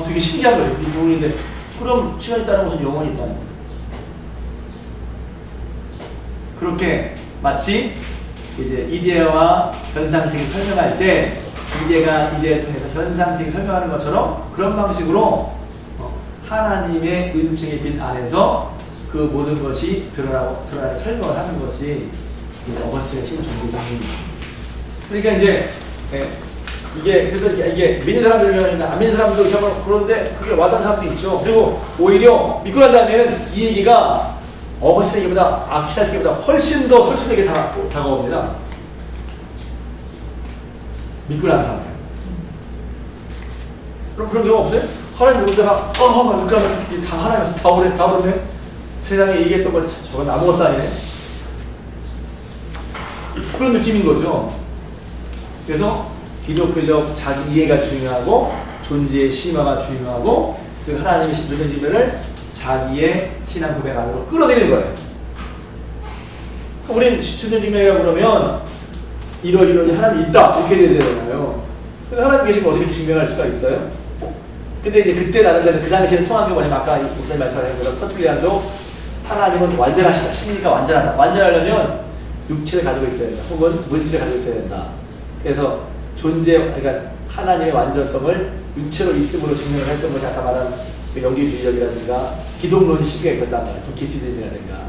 되게 신기한 거예요. 이 부분인데 그럼 시간이 있다는 것은 영원히 있다는 거예요. 그렇게 마치 이제 이데와 현상세계 설명할 때 이데가 이데를 통해서 현상세계 설명하는 것처럼 그런 방식으로 하나님의 은총의 빛 안에서 그 모든 것이 드러나고 설명을 하는 것이 어거스틴의 신종교장입니다. 그러니까 이제 이게 그래서 이게 믿는 사람들이나 안 믿는 사람들 그런데 그게 와닿는 사람도 있죠. 그리고 오히려 믿고 난 다음에는 이 얘기가 어거스틴 얘기보다 아퀴나스 얘기보다 훨씬 더 설득되게 다가옵니다. 믿고 난 다음에. 그럼 그런 경우 없어요? 하나님 모르다가 믿고 나면 다 하나님에서 다 오르네. 세상에 얘기했던 거 저건 아무것도 아니네. 그런 느낌인 거죠. 그래서 기독교적 자기 이해가 중요하고 존재의 심화가 중요하고 그 하나님의 신존의 자기의 신앙 고백 안으로 끌어들이는 거예요. 우리는 신존증명이라고 그러면 이러이러니 하나님이 있다 이렇게 해야 되잖아요. 근데 하나님 계신 거 어떻게 증명할 수가 있어요? 근데 이제 그때 나름대로 그 당시에는 통한 게 뭐냐면 아까 목사님 말씀하신 것처럼 터툴리안도 하나님은 완전하시다. 심리가 완전하다. 완전하려면 육체를 가지고 있어야 된다. 혹은 물질을 가지고 있어야 된다. 그래서 그러니까 하나님의 완전성을 육체로 있음으로 증명을 했던 것이 아까 말한 그 영지주의적이라든가 기독론 시기가 있었단 말이에요. 도키시즘이라든가.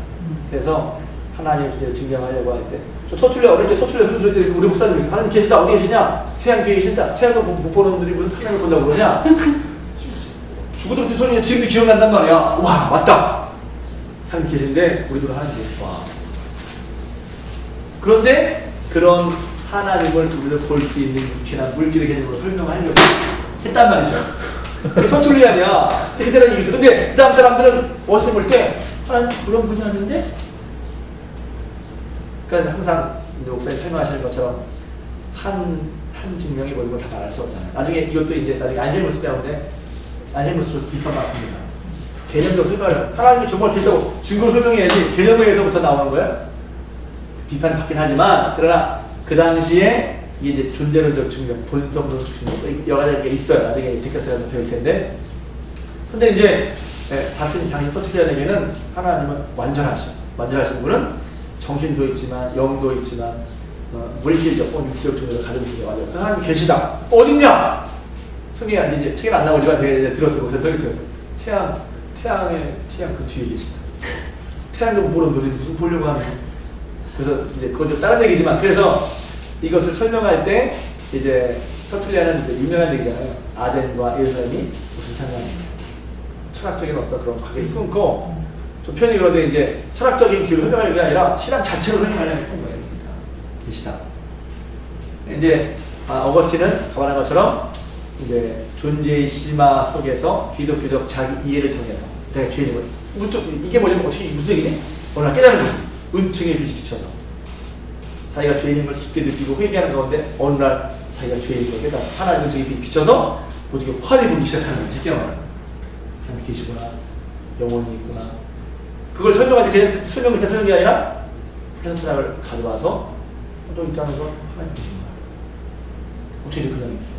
그래서 하나님의 존재를 증명하려고 할 때, 저 터툴리아 어릴 때 터툴리아 소리 들을 때 우리 목사님이 있어요. 하나님 계시다. 어디 계시냐? 태양 뒤에 계신다. 태양을 못 보는 놈들이 무슨 태양을 본다고 그러냐? 죽어도 그 소리가 지금도 기억난단 말이야. 와, 맞다. 하나님 계신데 우리도 하나님 계시다. 그런데 그런 하나님을 우리가 볼 수 있는 육체나 물질의 개념으로 설명하려고 했단 말이죠. 그게 터툴리안이야. 그대로 얘기했어. 근데 그 다음 사람들은 어디서 볼 때 하나님 그런 분이 아닌데? 그러니까 항상 목사님 설명하시는 것처럼 한 증명이 모든 걸 다 말할 수 없잖아요. 나중에 이것도 이제 나중에 안셀무스 때문에 안셀무스도 비판받습니다. 개념적으로 설명을 하나님이 정말 계시다고 증거로 설명해야지 개념에서부터 나오는 거예요. 비판을 받긴 하지만 그러나 그 당시에 이게 이제 존재론적 증명, 본성론적 증명 여러 가지가 있어요. 나중에 데카스트에서 배울 텐데. 근데 이제 같은 당시 터툴리안에게는 하나님은 완전하신 분은 정신도 있지만 영도 있지만 물질적, 육체적 존재를 가지고 있는 게 완전. 그 하나님 계시다. 어딨냐? 성경에 이제 책에 안 나오지만 내가 들었어요. 목사 설교 들었어요. 태양 그 뒤에 계시다. 태양도 모르는 무슨 보려고 하는. 그래서 이제 그건 좀 다른 얘기지만 그래서 이것을 설명할 때 이제 터툴리안은 이제 유명한 얘기잖아요. 아덴과 에르렘이 무슨 상관이냐. 철학적인 어떤 그런 관계를 끊고 좀 편히 그런데 이제 철학적인 길을 설명하는 게 아니라 신앙 자체로 설명하려고 했던 거예요. 계시다. 이제 어거스틴은 가만한 것처럼 이제 존재의 심화 속에서 기독교적 자기 이해를 통해서 내가 죄인임을 이게 뭐냐면 어떻게 무슨 얘기지? 오늘 깨달은 거지. 은총의 빛이 비쳐서 자기가 죄인임을 깊게 느끼고 회개하는 가운데 어느 날 자기가 죄인인 걸 깨달아 하나님 은총의 빛이 비쳐서 어떻게 환히 보기 시작하는 거야. 쉽게 말하면 하나님 계시구나. 영혼이 있구나. 그걸 설명할 때 그냥 설명이 아니라 현수학을 가져와서 또 있다는 건 하나님 계신 거야. 어떻게 그 상황이 있어?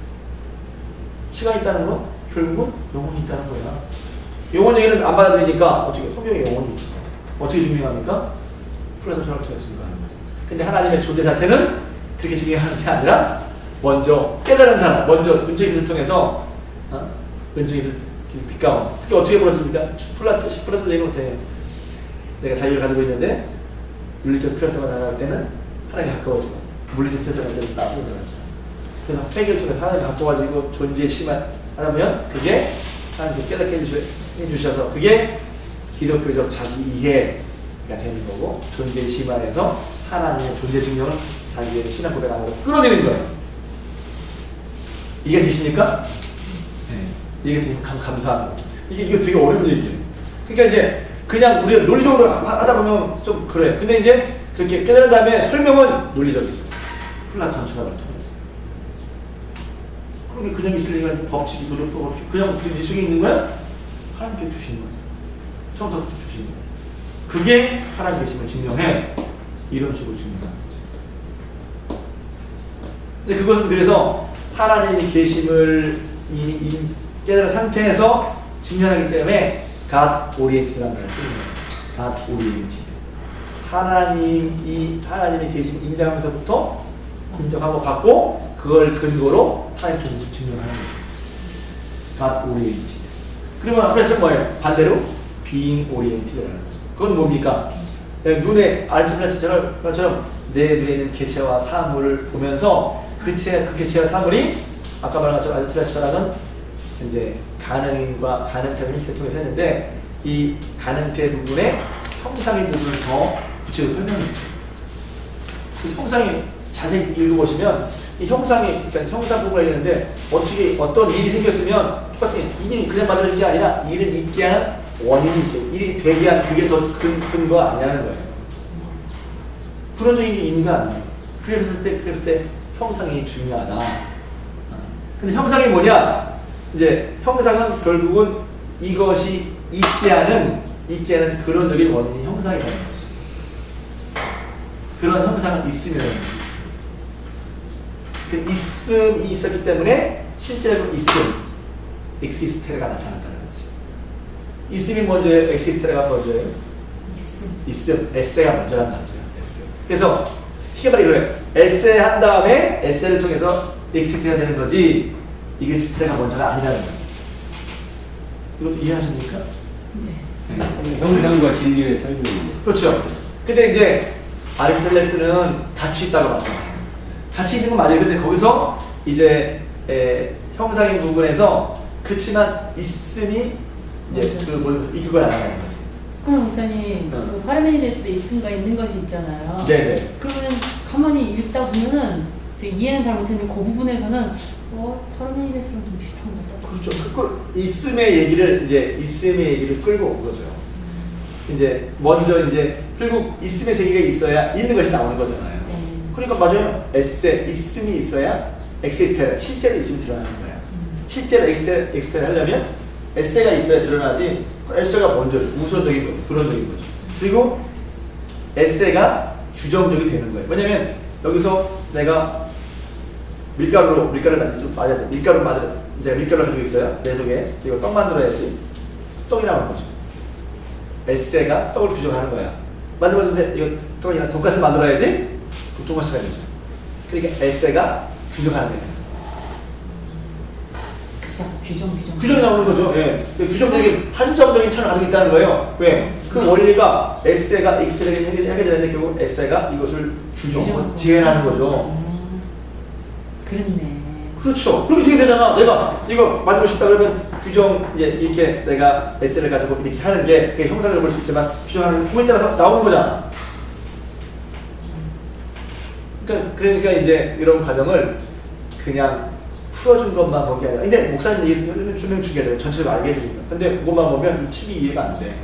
시간이 있다는 건 결국은 영혼이 있다는 거야. 영혼 얘기는 안 받아들이니까 어떻게 성경에 영혼이 있어. 어떻게 증명합니까? 플라톤 철학을 통해서 증명하는 거죠. 근데 하나님의 존재 자체는 그렇게 증명하는 게 아니라 먼저 깨달은 사람, 먼저 은총의 빛을 통해서 은총의 빛 가운. 그게 어떻게 벌어집니까? 플라톤 얘기 못해. 내가 자유를 가지고 있는데 윤리적 필요성을 나갈 때는 하나님이 가까워지고 물리적 필요성을 나갈 때는 나중에 나가죠. 그래서 회개를 통해 하나님이 가까워지고 존재의 심한 하다 보면 그게 하나님께 깨닫게 해주셔서 그게 기독교적 자기 이해가 되는 거고 존재의 심한에서 하나님의 존재 증명을 자기의 신앙 고백 안으로 끌어내는 거예요. 이게 되십니까? 네. 이게 되게 감사합니다. 이게 되게 어려운 얘기예요. 그러니까 이제 그냥 우리가 논리적으로 하다 보면 좀 그래. 근데 이제 그렇게 깨달은 다음에 설명은 논리적이죠. 플라톤 철학을 통해서. 그러면 그냥 있을 얘기가 법칙이 도덕도 없이 그냥 네 속에 있는 거야? 하나님께 주신 거야. 처음부터 주신 거야. 그게 하나님 계심을 증명해. 이런 식으로 증명하는 거죠. 근데 그것은 그래서 하나님이 계심을 이미 깨달은 상태에서 증명하기 때문에 God oriented라는 말을 쓰는 거예요. God oriented. 하나님이 계신 인정하면서부터 인정하고 받고 그걸 근거로 하나님 존재 증명하는 거죠. God oriented. 그러면 그래서 뭐예요? 반대로 being oriented라는 거죠. 그건 뭡니까? 눈에 아리스토텔레스처럼 내 눈에 있는 개체와 사물을 보면서 그 개체와 사물이 아까 말한 것처럼 아리스토텔레스라는 이제 가능과 가능태를 실제 통해서 했는데 이 가능태 부분에 형상의 부분을 더 구체적으로 설명해요. 그 형상이 자세히 읽어보시면 이 형상이 그러니까 형상 부분을 있는데 어떻게 어떤 일이 생겼으면 똑같은 일이 그냥 만들어진 게 아니라 일을 있게 하는 원인이 있게 일이 되게 한 그게 더 근거 아니냐는 거예요. 그런 적이 있는 거 아니에요. 그랬을 때 형상이 중요하다. 근데 형상이 뭐냐? 이제 형상은 결국은 이것이 있게 하는 근원적인 원인이 형상이 되는 거지. 그런 형상은 있으면 그 있음이 있었기 때문에 실제로 exist가 나타났다는 거지. 있음이 먼저예요? exist가 먼저예요? 있음. 에세가 먼저란 말이죠. 그래서 쉽게 말해 그래. 에세 한 다음에 에세를 통해서 exist가 되는 거지. exist가 먼저가 아니라는 거예요. 이것도 이해하십니까? 네. 형상과 진리의 설명이네. 그렇죠. 근데 이제 아리스토텔레스는 같이 있다고 봤잖아요. 같이 있는 건 맞아요. 근데 거기서 이제 형상의 부분에서 그치만 있음이 이제 그 모든 이걸 알아가는 거지. 그럼 목사님, 그 파르메니데스도 있음과 있는 것이 있잖아요. 네네. 그러면 가만히 읽다 보면은 이해는 잘못했는데 그 부분에서는 파르메니데스랑 좀 비슷한 것 같다. 그렇죠. 있음의 얘기를 끌고 온 거죠. 이제 먼저 이제 결국 있음의 세계가 있어야 있는 것이 나오는 거잖아요. 그러니까 맞아요. 에세 있음이 있어야 엑시스테라 실제로 있음이 드러나는 거야. 실제로 엑시스테를 하려면 에세가 있어야 드러나지. 에세가 먼저 우선적인 거죠. 근원적인 거죠. 그리고 에세가 규정적이 되는 거예요. 왜냐면 여기서 내가 밀가루를 맞아야 돼. 밀가루를 가지고 있어요. 내 속에 이거 떡 만들어야지. 떡이 나오는 거죠. 에세가 떡을 규정하는 거야. 만들었는데 이거 떡이나 돈가스 만들어야지. 그 돈가스가 되죠. 그러니까 에세가 규정하는 거예요. 규정이 나오는 거죠. 예. 규정적인 한정적인 차를 가지고 있다는 거예요. 왜? 그 원리가 에세가 X를 해결되는데 결국 에세가 이것을 지혜하는 거죠. 그렇네. 그렇죠. 그렇게 되게 되잖아. 내가 이거 만들고 싶다 그러면 규정 이렇게 내가 에세를 가지고 이렇게 하는 게 그게 형상을 볼 수 있지만 규정하는 부분에 따라서 나오는 거잖아. 그러니까 이제 이런 과정을 그냥 풀어준 것만 본 게 아니라 근데 목사님 얘기 설명 주게 되면 전체적으로 알게 해주니까 근데 그것만 보면 이 책이 이해가 안 돼.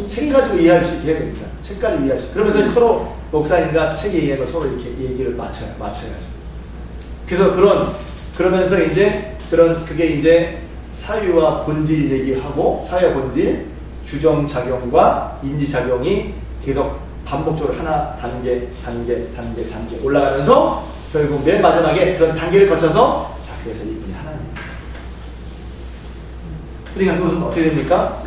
책 가지고 이해할 수 있게 해야 됩니다. 책 가지고 이해할 수 있게. 그러면서 서로 목사님과 책이 이해하고 서로 이렇게 얘기를 맞춰야죠. 그래서 그러면서 이제 그게 이제 사유와 본질 얘기하고 사유와 본질, 규정작용과 인지작용이 계속 반복적으로 하나 단계 올라가면서 결국 맨 마지막에 그런 단계를 거쳐서 자 그래서 이분이 하나님. 그러니까 그것은 어떻게 됩니까?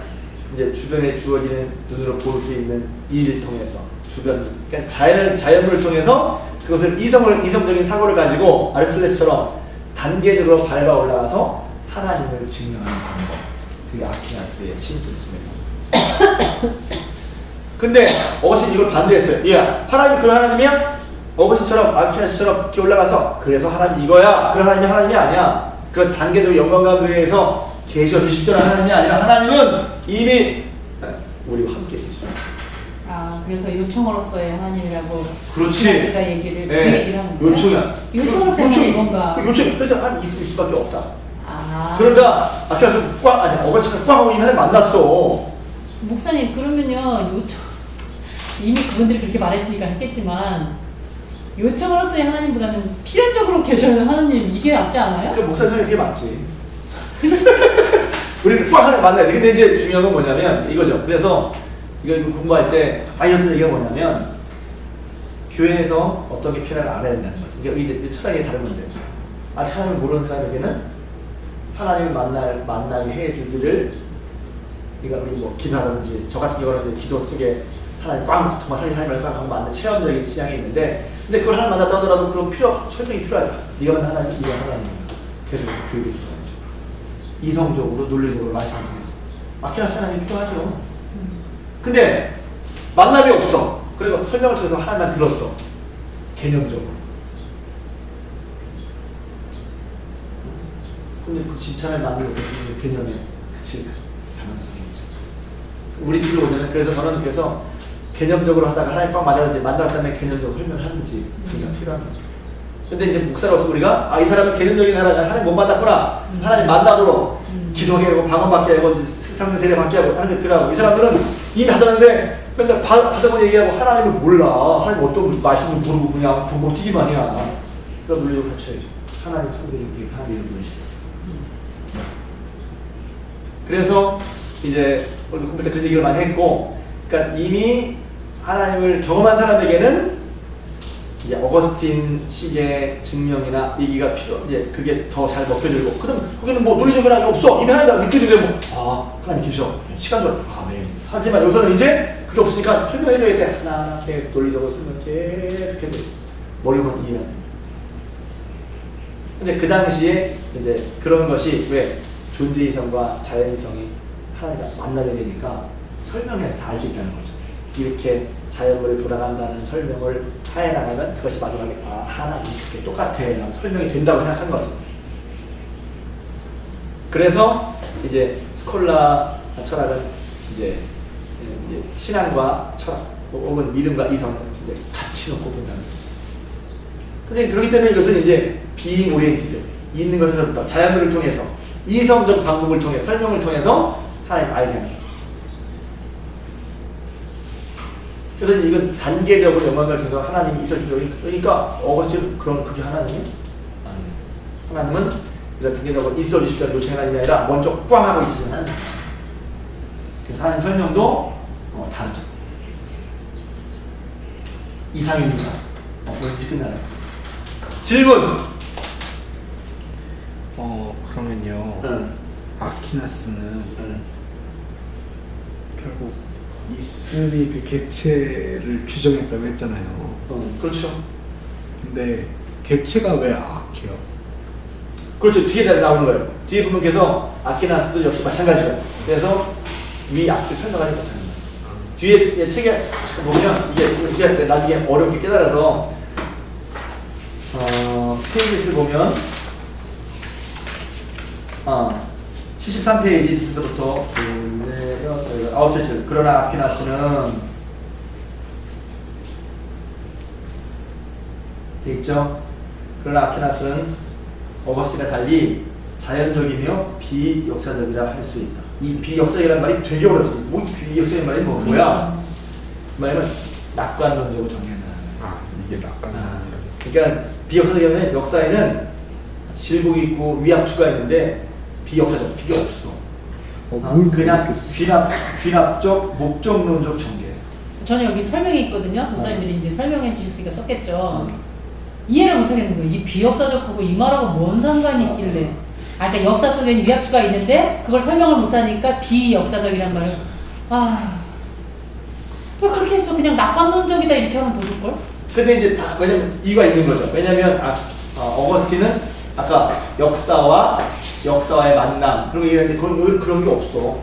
이제 주변에 주어지는 눈으로 볼 수 있는 일을 통해서 그러니까 자연물을 통해서 그것을 이성적인 사고를 가지고 아리스토텔레스처럼 단계적으로 밟아 올라가서 하나님을 증명하는 방법. 그게 아퀴나스의 신존심의 근데 어거스틴이 이걸 반대했어요. 야, 하나님 그런 하나님이야? 어거스틴처럼 아퀴나스처럼 이렇게 올라가서 그래서 하나님 이거야. 그런 하나님이 하나님이 아니야. 그런 단계적 영광과 의해서 계셔 주십시오라는 하나님이 아니라 하나님은 이미 우리와 함께 계시죠. 그래서 요청으로서의 하나님이라고 그렇지. 아퀴나스가 얘기를 그 얘기를 하는 거예요. 요청이야. 요청으로서의 하나님 뭔가. 요청. 그래서 있을 수밖에 없다. 그러니까 아퀴나스 어거스틴은 꽝 하고 이미 하나님 만났어. 목사님 그러면요 이미 그분들이 그렇게 말했으니까 했겠지만 요청으로서의 하나님보다는 필연적으로 계셔야 하나님 이게 낫지 않아요? 그 목사님이 그게 맞지. 우리는 꽉 하나 만나야 돼. 근데 이제 중요한 건 뭐냐면 이거죠. 그래서 이거 공부할 때 아이언들 얘기가 뭐냐면 교회에서 어떤 게 필요한지 알아야 된다는 거죠. 이게 철학이 다른 건데 하나님을 모르는 사람에게는 하나님을 만나게 해주기를, 그러니까 우리 뭐 기도하든지 저 같은 경우는 기도 속에 하나님 정말 하나님을 꽝 하고 만든 체험적인 시장이 있는데, 근데 그걸 하나님 만났다 하더라도 그런 설명이 필요하죠. 네가 만난 하나님, 네가 하나님이야. 계속 교육이 필요하죠. 이성적으로 논리적으로 말씀을 통해서 아키나스 하나님이 필요하죠. 근데 만남이 없어. 그리고 설명을 통해서 하나님만 들었어. 개념적으로. 근데 그 진찬을 만들고 못했으면 개념에 그칠 가능성이죠. 우리 집을 보면 그래서 저는 그래서 개념적으로 하다가 하나님 꽉 만났다면 개념적으로 설명을 하는지 그게 필요한 거죠. 근데 이제 목사로서 우리가 이 사람은 개념적인 사람이야. 하나님 못 만났구나. 하나님 만나도록 기도하게 하고 방언받게 하고 세상 세례 받게 하고 하는 게 필요하고, 이 사람들은 이미 받았는데 맨날 받아본 얘기하고 하나님을 몰라. 하나님 어떤 말씀을 모르고 그냥 보고 뛰기만 해야. 그러니까 물리적으로 갖춰야죠. 하나님 성도님께 하나님을 부르시다. 그래서 이제 오늘 공부 때 그런 얘기를 많이 했고, 그러니까 이미 하나님을 경험한 사람에게는 이제 어거스틴 식의 증명이나 얘기가 이제 그게 더 잘 먹혀들고, 그럼 거기는 뭐 논리적인 게 없어. 이미 하나님 느끼는데 하나님 계셔. 시간적으로 네. 하지만 여기서는 이제 그게 없으니까 설명해줘야 돼. 하나하나 계속 논리적으로 설명 계속 해도 머리로만 이해가 돼. 근데 그 당시에 이제 그런 것이 왜 존재이성과 자연이성이 하나님과 만나게 되니까 설명해서 다 알 수 있다는 거죠. 이렇게 자연물이 돌아간다는 설명을 하에 나가면 그것이 마지막에 하나님 그게 똑같아 라는 설명이 된다고 생각한 거죠. 그래서 이제 스콜라 철학은 이제 신앙과 철학 혹은 믿음과 이성을 이제 같이 놓고 본다는 거죠. 근데 그렇기 때문에 이것은 이제 비잉 오리엔티드, 있는 것에서부터 자연물을 통해서 이성적 방법을 통해 설명을 통해서 하나님 알게 합니다. 그래서 이건 단계적으로 영광을 통해서 하나님이 있어주죠. 그러니까 어거스틴 그런 그게 하나님이 아니에요. 하나님은 이런 단계적으로 있어주십시오는 요청 하나님이 아니라 먼저 꽝 하고 있으시잖아요. 그래서 하나님 설명도 다르죠. 이상입니다. 뭔지 끝나요. 질문. 그러면요. 아퀴나스는 결국 이슬이 그 객체를 규정했다고 했잖아요. 그렇죠. 근데 객체가 왜 악해요? 그렇죠. 뒤에 나오는 거예요. 뒤에 보면 계속 아키나스도 역시 마찬가지죠. 그래서 위 악기 설명하지 못하는 거예요. 뒤에 책에 보면 이게 나중에 어렵게 깨달아서 페이지를 보면 73페이지부터 그러나 아퀴나스는 돼 있죠. 그러나 아퀴나스는 어거스틴과 달리 자연적이며 비역사적이라 할 수 있다. 이 비역사적이라는 말이 되게 어렵습니다. 뭐 비역사적인 말이 뭐야? 그 말은 낙관론적으로 정리한다. 이게 낙관론이라고. 그러니까 비역사적이면 역사에는 실곡이 있고 위압추가 있는데 비역사적 그게 없어. 그냥 귀납적 목적론적 전개예요. 저는 여기 설명이 있거든요. 목사님들이 이제 설명해 주셨으니까 썼겠죠. 이해를 못 하겠는 거예요. 이 비역사적하고 이 말하고 뭔 상관이 있길래. 그러니까 역사 속에는 위압추가 있는데 그걸 설명을 못 하니까 비역사적이란 말을. 왜 그렇게 했어? 그냥 낙관론적이다 이렇게 하면 더 좋을걸? 근데 이제 왜냐면 이유가 있는 거죠. 왜냐면 어거스틴은 아까 역사와의 만남 그리고 얘기했는데 그런 게 없어.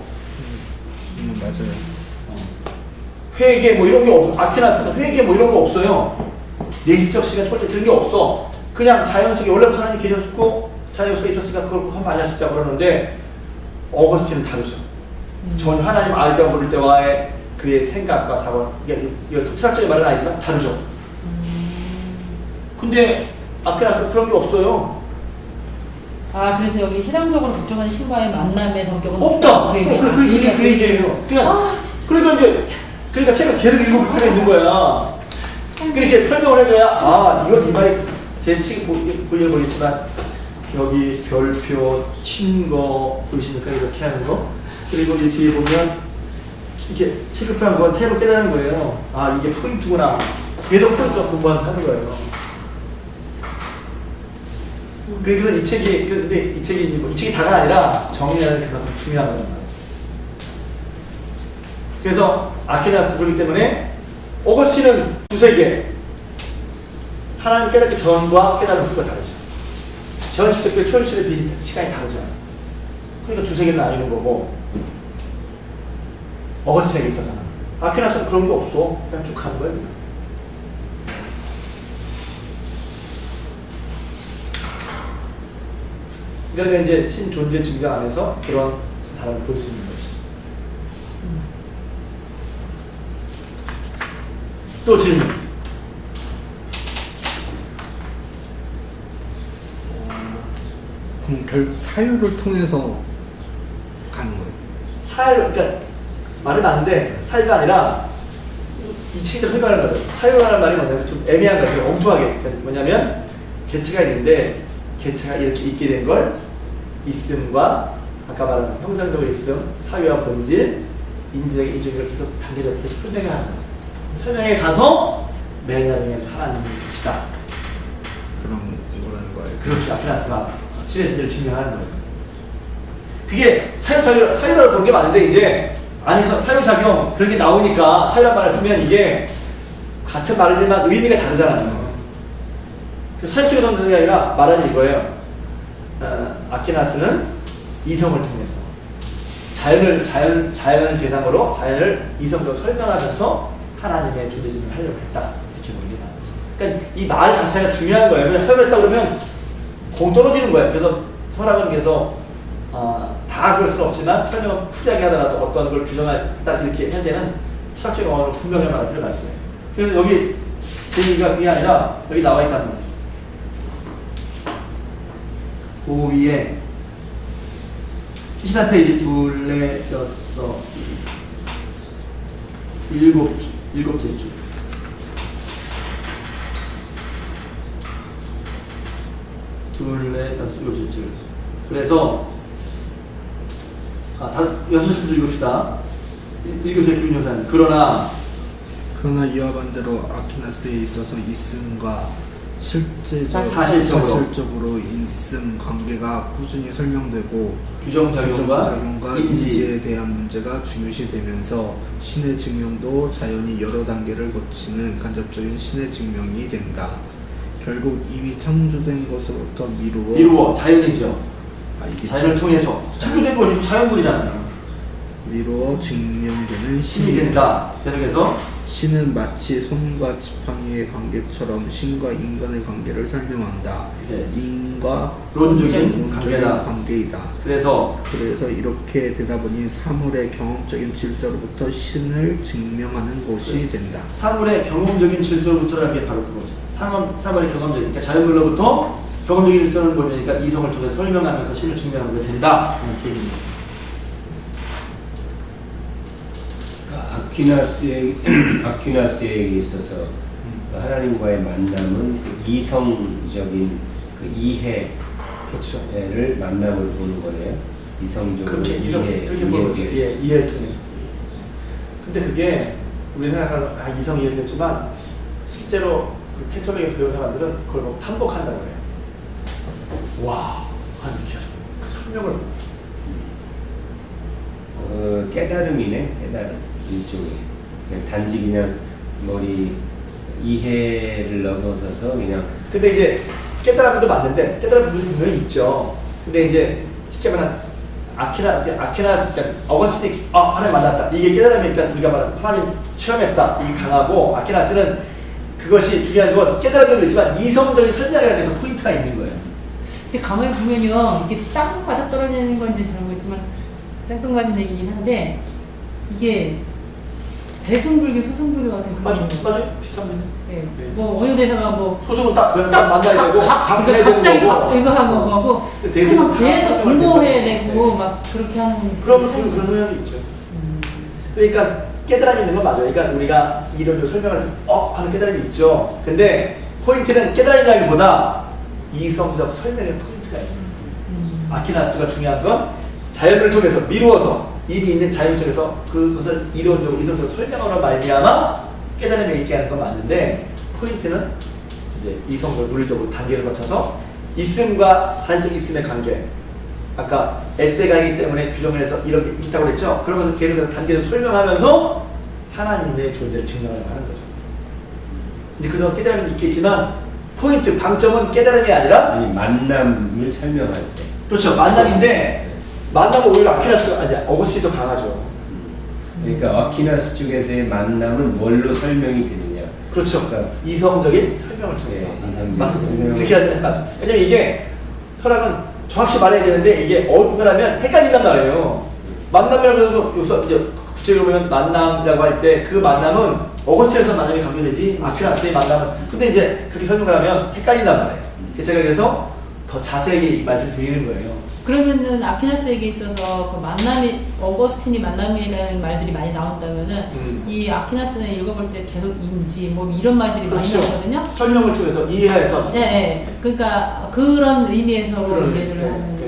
맞아요. 회개 뭐 이런 게 없어. 아퀴나스는 회개 뭐 이런 거 없어요. 예식적 시간 초점 그런 게 없어. 그냥 자연 속에 원래부터 하나님이 계셨고 자연 속에 있었으니까 그걸 하면 안 했었다 그러는데 어거스틴은 다르죠. 전혀 하나님 알다 모를 때와의 그의 생각과 사고 이게 철학적인 말은 아니지만 다르죠. 근데 아퀴나스는 그런 게 없어요. 그래서 여기 신앙적으로 복종하는 신과의 만남의 성격은 없다. 그 얘기예요. 그러니까 책을 계속 읽어볼 필요가 있는 거야. 그렇게 설명을 해줘야 이건 이 말이 제 책이 보이는 거겠지만 여기 별표, 친거, 의심일까 이렇게 하는 거 그리고 이 뒤에 보면 이렇게 체크표한 건 새로 깨닫는 거예요. 이게 포인트구나. 계속 포인트가 공부하는 거예요. 그래서 이 책이 근데 이 책이 다가 아니라 정의하는 그만큼 중요한 거란 말이에요. 그래서 아퀴나스 그렇기 때문에 어거스틴은 두세 개. 하나님 깨닫기 전과 깨달은 후가 다르죠. 전시대교 초일시대 시간이 다르잖아요. 그러니까 두세 개는 나뉘는 거고 어거스틴에게 있어서는 아퀴나스는 그런 게 없어. 그냥 쭉 가는 거예요. 그러니까 이제 신존재 증명 안에서 그런 사람을 볼 수 있는 것이죠. 또 질문. 그럼 결국 사유를 통해서 가는 거예요. 사유, 그러니까 말이 많은데 사유가 아니라 이 책에서 설명하는 거죠. 사유라는 말이 뭐냐면 좀 애매한 거죠. 엉뚱하게. 그러니까 뭐냐면 개체가 있는데 개체가 이렇게 있게 된 걸 있음과 아까 말한 형상적으로 있음, 사유와 본질, 인지적인 인종을 계속 단계적으로 설명해 하는 거죠. 설명에 가서 매너는 하나님의 것이다. 그런 거라는 거예요. 그렇죠. 아퀴나스가 신의 존재를 증명하는 거예요. 그게 사유라고 본 게 맞는데 이제 안에서 사유작용 그런 게 나오니까 사유란 말을 쓰면 이게 같은 말이지만 의미가 다르잖아요. 그 사유적인 성격이 아니라 말하는 이거예요. 아퀴나스는 이성을 통해서 자연을 대상으로 자연을 이성적으로 설명하면서 하나님의 존재 증명을 하려고 했다. 이렇게 보는 게 맞죠. 그러니까 이 말 자체가 중요한 거예요. 그냥 설명했다 그러면 공 떨어지는 거예요. 그래서 서랍은께서 다 그럴 수는 없지만 설명을 풀이하게 하더라도 어떤 걸 규정할 딱 이렇게 해야 되는 철학적인 언어로 분명히 말할 필요가 있어요. 그래서 여기 제 얘기가 그게 아니라 여기 나와 있다는 거예요. 그 위에 24페이지 둘레 여섯 일곱째 줄 둘레 여섯 일곱째 줄 그래서 여섯 줄 읽읍시다. 읽으세요 김 여사님. 그러나 이와 반대로 아퀴나스에 있어서 있음과 사실적으로 있음 관계가 꾸준히 설명되고 규정작용과 인지에 대한 문제가 중요시되면서 신의 증명도 자연이 여러 단계를 거치는 간접적인 신의 증명이 된다. 결국 이미 창조된 것으로부터 미루어 자연이죠. 이게 자연을 통해서 창조된 것이 자연물이잖아요. 미루어 증명되는 신이 된다. 계속해서 신은 마치 손과 지팡이의 관계처럼 신과 인간의 관계를 설명한다. 네. 인과 론적인 관계이다. 그래서 이렇게 되다 보니 사물의 경험적인 질서로부터 신을 증명하는 것이 된다. 사물의 경험적인 질서로부터라는 게 바로 그거죠. 사물의 경험적인, 그러니까 자연물로부터 경험적인 질서를 보니까 이성을 통해 설명하면서 신을 증명하는 게 된다. 이렇게 얘기입니다. 아퀴나스에게 있어서 하나님과의 만남은 그 이성적인 그 이해를 그렇죠. 만남을 보는 거네요. 이성적으로 이해를 통해서. 근데 그게 우리 생각하는 이성 이해를 했지만 실제로 그 캐톨릭에서 배운 사람들은 그걸 뭐 탐복한다고 해요. 와, 이렇게 하죠. 그 설명을 깨달음이네. 깨달음. 이쪽에 단지 그냥 머리 이해를 넘어서서 그냥. 근데 이제 깨달음도 맞는데 깨달음 부분이 분명히 있죠. 근데 이제 쉽게 말하면 아퀴나스 어거스틴이 하나님 만났다. 이게 깨달음이니까 우리가 말하는 하나님 체험했다. 이게 강하고 아퀴나스는 그것이 중요한 건 깨달음도 있지만 이성적인 설명이라는 게 더 포인트가 있는 거예요. 근데 가만히 보면요, 이게 땅 맞아 떨어지는 건지 잘 모르겠지만 생뚱맞은 얘기긴 한데 이게 대승불교, 수승불교 같은 그런. 맞아요. 비슷합니다. 네. 뭐 어느 대사가 뭐 소승은 딱 만나야 되고 갑자기 이거 하고 하고 대승은 계속 공부해야 되고 막 그렇게 하는. 그런 의견이 있죠. 그러니까 깨달음이 있는 건 맞아요. 그러니까 우리가 이론으로 설명을 하는 깨달음이 있죠. 근데 포인트는 깨달음이라기보다 이성적 설명의 포인트가 있는 거예요. 아퀴나스가 중요한 건 자연을 통해서 미루어서 이미 있는 자연 쪽에서 그것을 이론적으로 이성적으로 설명으로 말미암아 깨달음에 있게 하는 건 맞는데 포인트는 이제 이성적 논리적으로 단계를 거쳐서 있음과 사실적 있음의 관계. 아까 에세가 있기 때문에 규정을 해서 이렇게 있다고 그랬죠. 그러면서 계속 단계를 설명하면서 하나님의 존재를 증명을 하는 거죠. 근데 그동안 깨달음이 있겠지만 포인트, 방점은 깨달음이 아니라 아니 만남을 설명할 때. 그렇죠. 만남인데 만남은 오히려 아퀴나스가 아니 어거스틴이 더 강하죠. 그러니까 아퀴나스 쪽에서의 만남은 뭘로 설명이 되느냐. 그렇죠. 그러니까 이성적인 설명을 통해서. 네, 이성적인 맞습니다. 설명을. 그렇게 하지 맞습니다. 왜냐면 이게 철학은 정확히 말해야 되는데 이게 어디가라면 헷갈린단 말이에요. 만남이라고 해도 여기서 이제 구체적으로 보면 만남이라고 할 때 그 만남은 어거스틴에서 만남이 강조되지 아퀴나스의 만남은 근데 이제 그렇게 설명을 하면 헷갈린단 말이에요. 제가 그래서 더 자세히 말씀드리는 거예요. 그러면은 아퀴나스에게 있어서 그 만남이 어거스틴이 만남이라는 말들이 많이 나온다면은 이 아퀴나스는 읽어볼 때 계속 인지 뭐 이런 말들이 그렇죠. 많이 나오거든요. 설명을 통해서 이해해서 네, 네. 그러니까 그런 의미에서 그런 이해를 의미에서. 하는